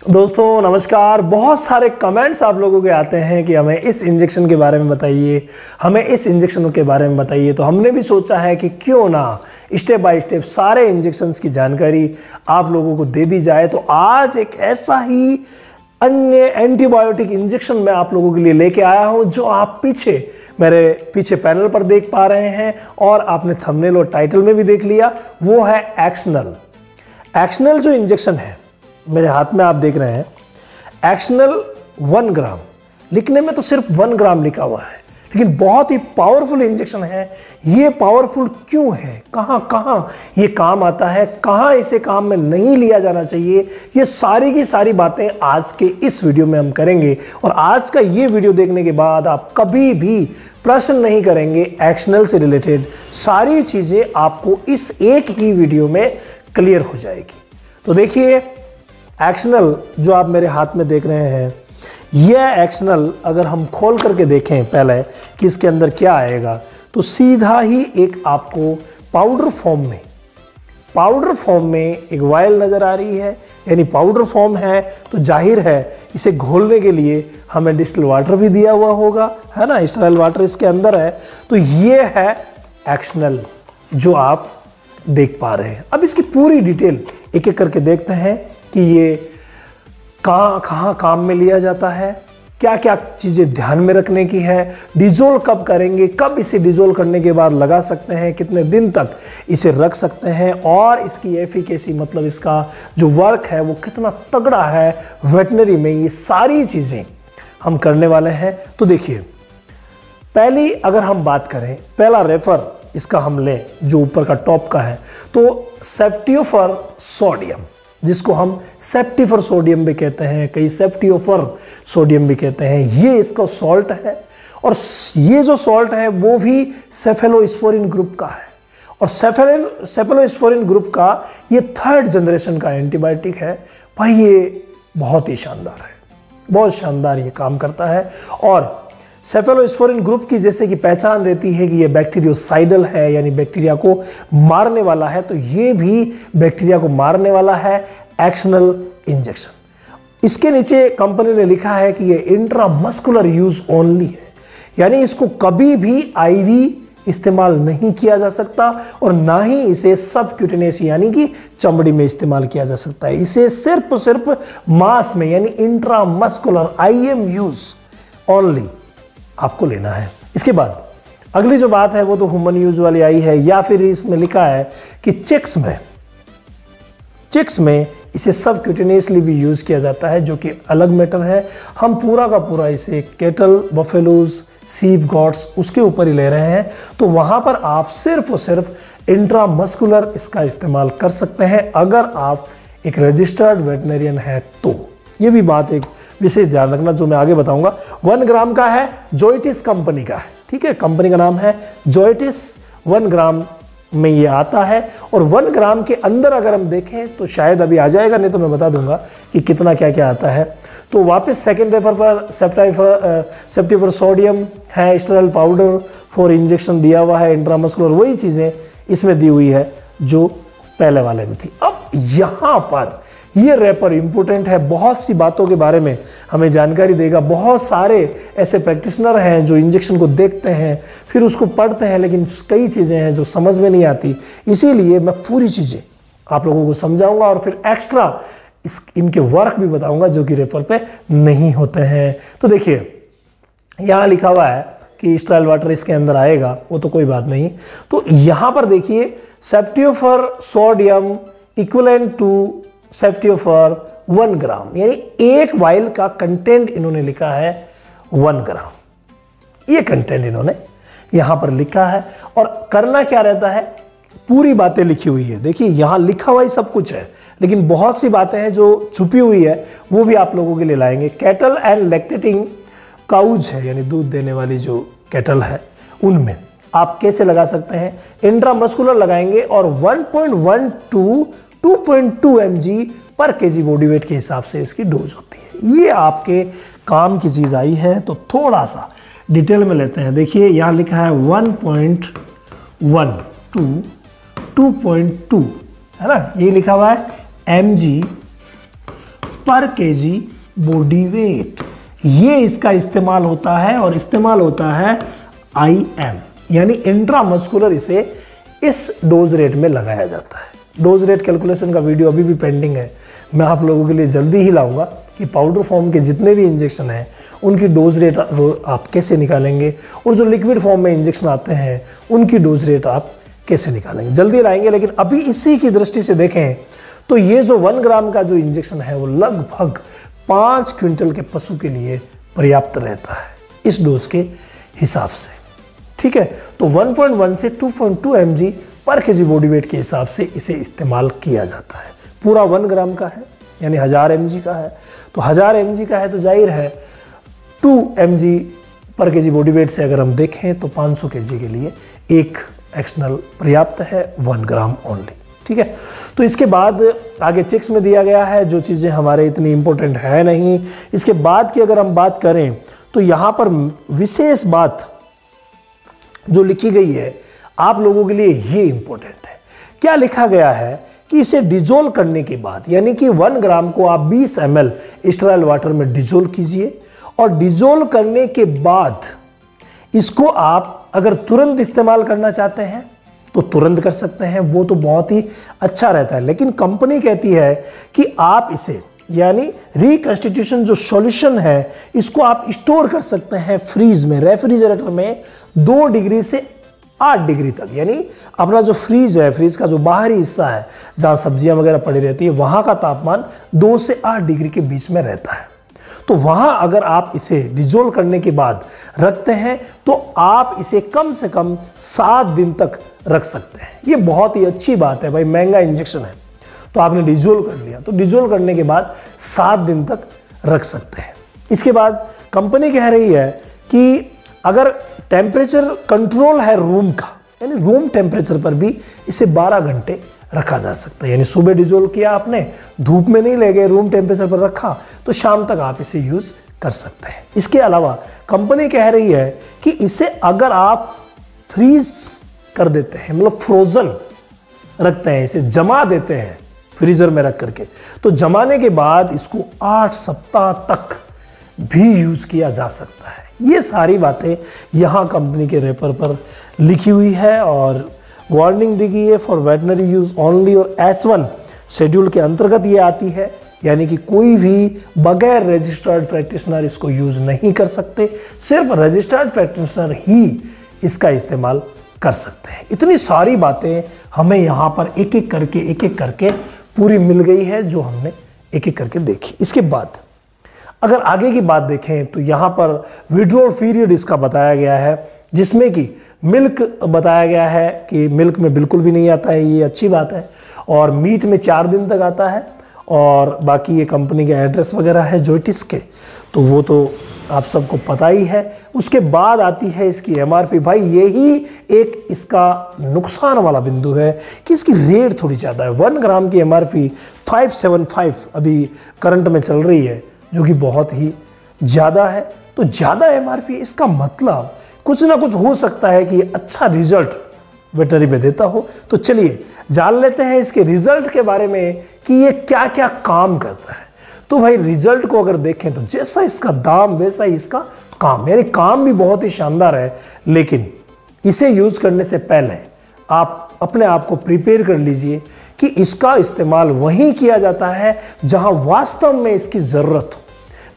दोस्तों नमस्कार। बहुत सारे कमेंट्स आप लोगों के आते हैं कि हमें इस इंजेक्शन के बारे में बताइए, हमें इस इंजेक्शन के बारे में बताइए। तो हमने भी सोचा है कि क्यों ना स्टेप बाय स्टेप सारे इंजेक्शन्स की जानकारी आप लोगों को दे दी जाए। तो आज एक ऐसा ही अन्य एंटीबायोटिक इंजेक्शन मैं आप लोगों के लिए लेके आया हूं जो आप मेरे पीछे पैनल पर देख पा रहे हैं और आपने थंबनेल और टाइटल में भी देख लिया। वो है एक्शनल। एक्शनल जो इंजेक्शन है मेरे हाथ में आप देख रहे हैं, एक्शनल 1 ग्राम, लिखने में तो सिर्फ 1 ग्राम लिखा हुआ है, लेकिन बहुत ही पावरफुल इंजेक्शन है। ये पावरफुल क्यों है, कहां कहां ये काम आता है, कहां इसे काम में नहीं लिया जाना चाहिए, ये सारी की सारी बातें आज के इस वीडियो में हम करेंगे। और आज का ये वीडियो देखने के बाद आप कभी भी प्रश्न नहीं करेंगे। एक्शनल से रिलेटेड सारी चीजें आपको इस एक ही वीडियो में क्लियर हो जाएगी। तो देखिए, एक्शनल जो आप मेरे हाथ में देख रहे हैं, यह एक्शनल अगर हम खोल करके देखें पहले कि इसके अंदर क्या आएगा, तो सीधा ही एक आपको पाउडर फॉर्म में एक वायल नज़र आ रही है। यानी पाउडर फॉर्म है तो जाहिर है इसे घोलने के लिए हमें डिस्टिल वाटर भी दिया हुआ होगा, है ना। स्टेराइल वाटर इसके अंदर है। तो ये है एक्शनल जो आप देख पा रहे हैं। अब इसकी पूरी डिटेल एक एक करके देखते हैं कि ये कहाँ काम में लिया जाता है, क्या क्या चीज़ें ध्यान में रखने की है, डिजोल कब करेंगे, कब इसे डिजोल करने के बाद लगा सकते हैं, कितने दिन तक इसे रख सकते हैं, और इसकी एफिकेसी मतलब इसका जो वर्क है वो कितना तगड़ा है वेटनरी में। ये सारी चीज़ें हम करने वाले हैं। तो देखिए, पहली अगर हम बात करें, पहला रेफर इसका हम लें जो ऊपर का टॉप का है, तो सेफ्टियोफर सोडियम, जिसको हम सेप्टिफर सोडियम भी कहते हैं, कई सेप्टियोफर सोडियम भी कहते हैं, ये इसका सॉल्ट है। और ये जो सॉल्ट है वो भी सेफेलोस्पोरिन ग्रुप का है। और सेफेलोस्पोरिन ग्रुप का ये 3rd जनरेशन का एंटीबायोटिक है। भाई ये बहुत ही शानदार है, बहुत शानदार ये काम करता है। और सेफेलोस्पोरिन ग्रुप की जैसे कि पहचान रहती है कि ये बैक्टीरियोसाइडल है, यानी बैक्टीरिया को मारने वाला है, तो ये भी बैक्टीरिया को मारने वाला है एक्शनल इंजेक्शन। इसके नीचे कंपनी ने लिखा है कि ये इंट्रामस्कुलर यूज ओनली है, यानी इसको कभी भी आईवी इस्तेमाल नहीं किया जा सकता और ना ही इसे सबक्यूटेनियस यानी कि चमड़ी में इस्तेमाल किया जा सकता है। इसे सिर्फ मांस में यानी इंट्रामस्कुलर IM यूज ओनली आपको लेना है। इसके बाद अगली जो बात है वो तो ह्यूमन यूज वाली आई है, या फिर इसमें लिखा है कि चिक्स में इसे सबक्यूटेनियसली भी यूज किया जाता है, जो कि अलग मैटर है। हम पूरा का पूरा इसे केटल, बफेलोज, सीप, गॉट्स उसके ऊपर ही ले रहे हैं, तो वहां पर आप सिर्फ और सिर्फ इंट्रामस्कुलर इसका इस्तेमाल कर सकते हैं अगर आप एक रजिस्टर्ड वेटनरियन है। तो ये भी बात एक विशेष ध्यान रखना जो मैं आगे बताऊंगा। 1 ग्राम का है, जोइटिस कंपनी का है, ठीक है, कंपनी का नाम है जोइटिस। 1 ग्राम में ये आता है। और 1 ग्राम के अंदर अगर हम देखें तो शायद अभी आ जाएगा, नहीं तो मैं बता दूंगा कि कितना क्या क्या आता है। तो वापस सेकेंड रेफर पर सेप्टिफर सोडियम है, स्टेराइल पाउडर फॉर इंजेक्शन दिया हुआ है, इंट्रामस्कुलर वही चीज़ें इसमें दी हुई है जो पहले वाले में थी। अब यहाँ पर ये रेपर इंपॉर्टेंट है, बहुत सी बातों के बारे में हमें जानकारी देगा। बहुत सारे ऐसे प्रैक्टिशनर हैं जो इंजेक्शन को देखते हैं फिर उसको पढ़ते हैं, लेकिन कई चीज़ें हैं जो समझ में नहीं आती। इसीलिए मैं पूरी चीज़ें आप लोगों को समझाऊंगा और फिर एक्स्ट्रा इनके वर्क भी बताऊंगा जो कि रेपर पे नहीं होते हैं। तो देखिए, यहाँ लिखा हुआ है कि स्टेराइल वाटर इसके अंदर आएगा, वो तो कोई बात नहीं। तो यहाँ पर देखिए, सेप्टियोफर सोडियम इक्विवेलेंट टू सेप्टियोफर 1 ग्राम, यानी एक वाइल का कंटेंट इन्होंने लिखा है 1 ग्राम। ये कंटेंट इन्होंने यहां पर लिखा है। और करना क्या रहता है, पूरी बातें लिखी हुई है। देखिए, यहां लिखा हुआ ही सब कुछ है, लेकिन बहुत सी बातें हैं जो छुपी हुई है, वो भी आप लोगों के लिए लाएंगे। कैटल एंड लैक्टेटिंग काउज है, यानी दूध देने वाली जो कैटल है, उनमें आप कैसे लगा सकते हैं, इंट्रामस्कुलर लगाएंगे और 1.1 to 2.2 mg पर kg बॉडी वेट के हिसाब से इसकी डोज होती है। ये आपके काम की चीज़ आई है, तो थोड़ा सा डिटेल में लेते हैं। देखिए, यहाँ लिखा है 1.1 to 2.2, है ना, ये लिखा हुआ है mg पर केजी बॉडी वेट, ये इसका इस्तेमाल होता है और इस्तेमाल होता है IM यानी इंट्रामस्कुलर, इसे इस डोज रेट में लगाया जाता है। डोज रेट कैलकुलेशन का वीडियो अभी भी पेंडिंग है, मैं आप लोगों के लिए जल्दी ही लाऊंगा कि पाउडर फॉर्म के जितने भी इंजेक्शन हैं उनकी डोज रेट आप कैसे निकालेंगे और जो लिक्विड फॉर्म में इंजेक्शन आते हैं उनकी डोज रेट आप कैसे निकालेंगे, जल्दी लाएंगे। लेकिन अभी इसी की दृष्टि से देखें तो ये जो 1 ग्राम का जो इंजेक्शन है वो लगभग 5 क्विंटल के पशु के लिए पर्याप्त रहता है इस डोज के हिसाब से, ठीक है। तो 1.1 से 2.2 mg पर केजी बॉडी वेट के हिसाब से इसे इस्तेमाल किया जाता है। पूरा 1 ग्राम का है यानी 1000 mg का है, तो 1000 mg का है तो जाहिर है 2 mg पर केजी बॉडी वेट से अगर हम देखें तो 500 kg के लिए एक एक्सटर्नल पर्याप्त है, 1 ग्राम ओनली, ठीक है। तो इसके बाद आगे चेक्स में दिया गया है जो चीज़ें हमारे इतनी इंपॉर्टेंट है नहीं। इसके बाद की अगर हम बात करें तो यहाँ पर विशेष बात जो लिखी गई है आप लोगों के लिए ये इंपॉर्टेंट है। क्या लिखा गया है कि इसे डिजोल्व करने के बाद यानी कि 1 ग्राम को आप 20 ml स्टेराइल वाटर में डिजोल्व कीजिए और डिजोल्व करने के बाद इसको आप अगर तुरंत इस्तेमाल करना चाहते हैं तो तुरंत कर सकते हैं, वो तो बहुत ही अच्छा रहता है। लेकिन कंपनी कहती है कि आप इसे यानी रिकंस्टिट्यूशन जो सॉल्यूशन है इसको आप स्टोर कर सकते हैं फ्रीज में, रेफ्रिजरेटर में 2 डिग्री से 8 डिग्री तक। यानी अपना जो फ्रीज है, फ्रीज का जो बाहरी हिस्सा है जहाँ सब्जियां वगैरह पड़ी रहती है, वहाँ का तापमान 2 से 8 डिग्री के बीच में रहता है। तो वहाँ अगर आप इसे डिजोल्व करने के बाद रखते हैं तो आप इसे कम से कम 7 दिन तक रख सकते हैं। ये बहुत ही अच्छी बात है भाई, महंगा इंजेक्शन है तो आपने डिजोल्व कर लिया, तो डिजोल्व करने के बाद 7 दिन तक रख सकते हैं। इसके बाद कंपनी कह रही है कि अगर टेम्परेचर कंट्रोल है रूम का यानी रूम टेम्परेचर पर भी इसे 12 घंटे रखा जा सकता है। यानी सुबह डिजोल्व किया आपने, धूप में नहीं ले गए, रूम टेम्परेचर पर रखा तो शाम तक आप इसे यूज कर सकते हैं। इसके अलावा कंपनी कह रही है कि इसे अगर आप फ्रीज कर देते हैं मतलब फ्रोजन रखते हैं, इसे जमा देते हैं फ्रीजर में रख करके, तो जमाने के बाद इसको 8 सप्ताह तक भी यूज किया जा सकता है। ये सारी बातें यहाँ कंपनी के रेपर पर लिखी हुई है और वार्निंग दी गई है फॉर वेटनरी यूज ओनली और H1 शेड्यूल के अंतर्गत ये आती है, यानी कि कोई भी बगैर रजिस्टर्ड प्रैक्टिशनर इसको यूज नहीं कर सकते, सिर्फ रजिस्टर्ड प्रैक्टिशनर ही इसका इस्तेमाल कर सकते हैं। इतनी सारी बातें हमें यहाँ पर एक एक करके पूरी मिल गई है जो हमने एक एक करके देखी। इसके बाद अगर आगे की बात देखें तो यहाँ पर विड्रॉल पीरियड इसका बताया गया है, जिसमें कि मिल्क बताया गया है कि मिल्क में बिल्कुल भी नहीं आता है, ये अच्छी बात है, और मीट में 4 दिन तक आता है, और बाकी ये कंपनी के एड्रेस वगैरह है जोइटिस के, तो वो तो आप सबको पता ही है। उसके बाद आती है इसकी MRP। भाई यही एक इसका नुकसान वाला बिंदु है कि इसकी रेट थोड़ी ज़्यादा है। 1 ग्राम की MRP 575 अभी करंट में चल रही है, जो कि बहुत ही ज़्यादा है। तो ज़्यादा MRP इसका मतलब कुछ ना कुछ हो सकता है कि अच्छा रिजल्ट वेटनरी में देता हो। तो चलिए जान लेते हैं इसके रिजल्ट के बारे में कि ये क्या क्या काम करता है। तो भाई रिजल्ट को अगर देखें तो जैसा इसका दाम वैसा ही इसका काम, यानी काम भी बहुत ही शानदार है। लेकिन इसे यूज करने से पहले आप अपने आप को प्रिपेयर कर लीजिए कि इसका इस्तेमाल वहीं किया जाता है जहां वास्तव में इसकी ज़रूरत हो।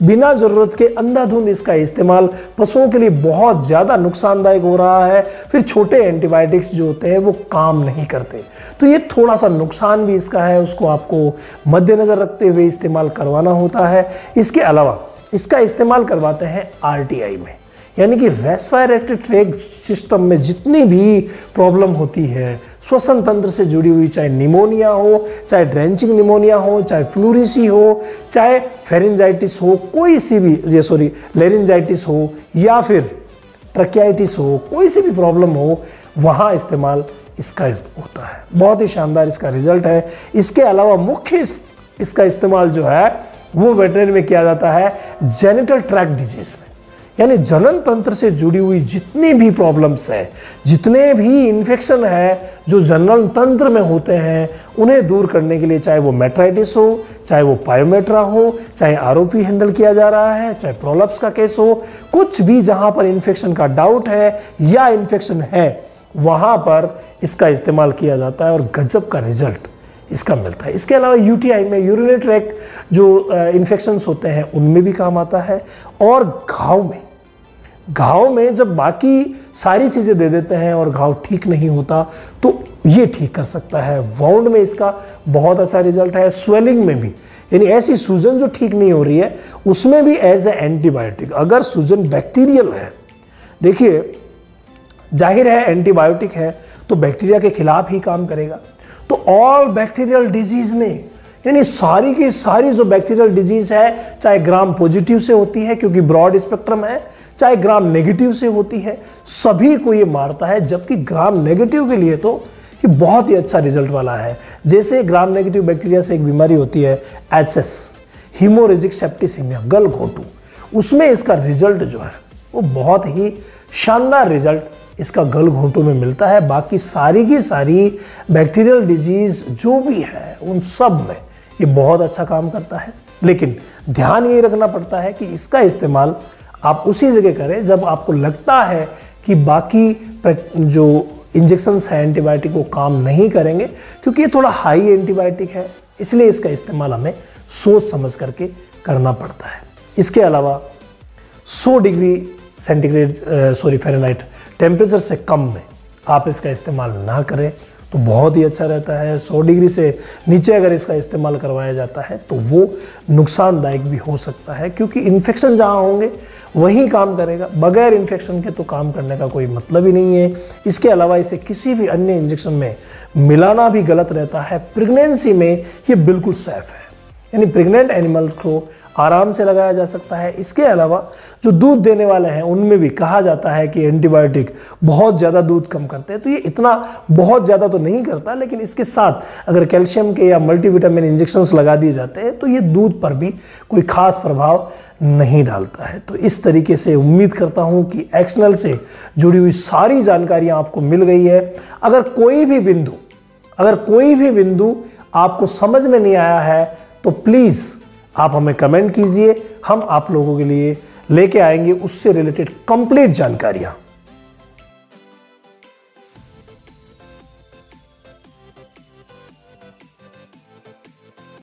बिना ज़रूरत के अंधाधुंध इसका इस्तेमाल पशुओं के लिए बहुत ज़्यादा नुकसानदायक हो रहा है। फिर छोटे एंटीबायोटिक्स जो होते हैं वो काम नहीं करते, तो ये थोड़ा सा नुकसान भी इसका है, उसको आपको मद्देनज़र रखते हुए इस्तेमाल करवाना होता है। इसके अलावा इसका इस्तेमाल करवाते हैं RTI में, यानी कि रेस्पिरेटरी ट्रैक्ट सिस्टम में जितनी भी प्रॉब्लम होती है श्वसन तंत्र से जुड़ी हुई, चाहे निमोनिया हो, चाहे ड्रेंचिंग निमोनिया हो, चाहे फ्लूरिसी हो, चाहे फेरेंजाइटिस हो, कोई सी भी लेरिंजाइटिस हो या फिर ट्रकियाइटिस हो, कोई सी भी प्रॉब्लम हो, वहाँ इस्तेमाल इसका होता है। बहुत ही शानदार इसका रिजल्ट है। इसके अलावा मुख्य इसका इस्तेमाल जो है वो वेटरनरी में किया जाता है जेनिटल ट्रैक्ट डिजीज में, यानी जनन तंत्र से जुड़ी हुई जितनी भी प्रॉब्लम्स है, जितने भी इन्फेक्शन है जो जनन तंत्र में होते हैं, उन्हें दूर करने के लिए चाहे वो मेट्राइटिस हो, चाहे वो पायोमेट्रा हो, चाहे आरओपी हैंडल किया जा रहा है, चाहे प्रोलप्स का केस हो, कुछ भी जहां पर इन्फेक्शन का डाउट है या इन्फेक्शन है वहां पर इसका इस्तेमाल किया जाता है और गजब का रिजल्ट इसका मिलता है। इसके अलावा यूटीआई में, यूरिनरी ट्रैक्ट जो इन्फेक्शंस होते हैं उनमें भी काम आता है। और घाव में जब बाकी सारी चीज़ें दे देते हैं और घाव ठीक नहीं होता तो ये ठीक कर सकता है। वाउंड में इसका बहुत अच्छा रिजल्ट है। स्वेलिंग में भी, यानी ऐसी सूजन जो ठीक नहीं हो रही है उसमें भी एज ए एंटीबायोटिक। अगर सूजन बैक्टीरियल है, देखिए जाहिर है एंटीबायोटिक है तो बैक्टीरिया के खिलाफ ही काम करेगा। तो ऑल बैक्टीरियल डिजीज में, यानी सारी की सारी जो बैक्टीरियल डिजीज है, चाहे ग्राम पॉजिटिव से होती है क्योंकि ब्रॉड स्पेक्ट्रम है, चाहे ग्राम नेगेटिव से होती है, सभी को ये मारता है। जबकि ग्राम नेगेटिव के लिए तो ये बहुत ही अच्छा रिजल्ट वाला है। जैसे ग्राम नेगेटिव बैक्टीरिया से एक बीमारी होती है HS, हीमोरेजिक सेप्टिसीमिया, गल घोटू, उसमें इसका रिजल्ट जो है वो बहुत ही शानदार रिजल्ट इसका गल घोंटू में मिलता है। बाकी सारी की सारी बैक्टीरियल डिजीज जो भी है उन सब में ये बहुत अच्छा काम करता है। लेकिन ध्यान ये रखना पड़ता है कि इसका इस्तेमाल आप उसी जगह करें जब आपको लगता है कि बाकी जो इंजेक्शंस हैं एंटीबायोटिक वो काम नहीं करेंगे, क्योंकि ये थोड़ा हाई एंटीबायोटिक है, इसलिए इसका इस्तेमाल हमें सोच समझ करके करना पड़ता है। इसके अलावा 100 डिग्री फ़ारेनहाइट टेम्परेचर से कम में आप इसका इस्तेमाल ना करें तो बहुत ही अच्छा रहता है। 100 डिग्री से नीचे अगर इसका इस्तेमाल करवाया जाता है तो वो नुकसानदायक भी हो सकता है, क्योंकि इन्फेक्शन जहाँ होंगे वही काम करेगा। बगैर इन्फेक्शन के तो काम करने का कोई मतलब ही नहीं है। इसके अलावा इसे किसी भी अन्य इंजेक्शन में मिलाना भी गलत रहता है। प्रेगनेंसी में ये बिल्कुल सेफ है, यानी प्रेग्नेंट एनिमल्स को आराम से लगाया जा सकता है। इसके अलावा जो दूध देने वाले हैं उनमें भी कहा जाता है कि एंटीबायोटिक बहुत ज़्यादा दूध कम करते हैं, तो ये इतना बहुत ज़्यादा तो नहीं करता, लेकिन इसके साथ अगर कैल्शियम के या मल्टीविटामिन इंजेक्शंस लगा दिए जाते हैं तो ये दूध पर भी कोई खास प्रभाव नहीं डालता है। तो इस तरीके से उम्मीद करता हूँ कि एक्सनल से जुड़ी हुई सारी जानकारियाँ आपको मिल गई है। अगर कोई भी बिंदु आपको समझ में नहीं आया है तो प्लीज़ आप हमें कमेंट कीजिए, हम आप लोगों के लिए लेके आएंगे उससे रिलेटेड कंप्लीट जानकारियाँ।